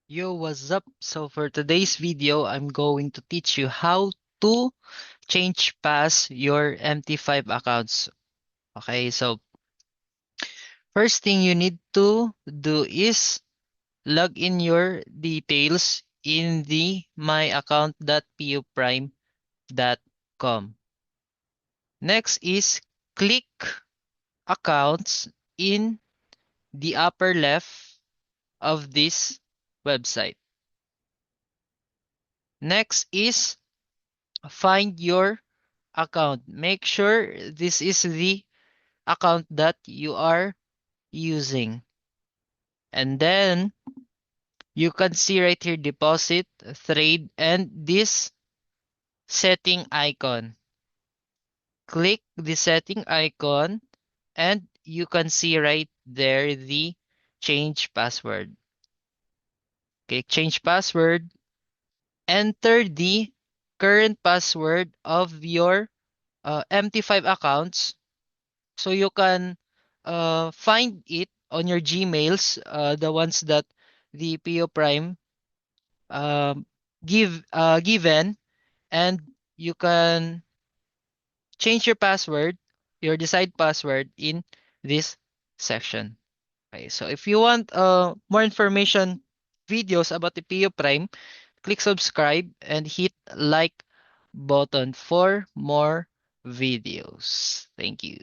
Yo, what's up? So for today's video, I'm going to teach you how to change pass your MT5 accounts. Okay, so first thing you need to do is log in your details in the myaccount.puprime.com. Next is click accounts in the upper left of this website. Next is find your account. Make sure this is the account that you are using. And then you can see right here deposit, trade, and this setting icon. Click the setting icon and you can see right there the change password. Okay, change password. Enter the current password of your MT5 accounts so you can find it on your Gmails, the ones that the PO Prime um, given, and you can change your password, your desired password in this section. Okay, so if you want more information, videos about the PO Prime, click subscribe and hit like button for more videos. Thank you.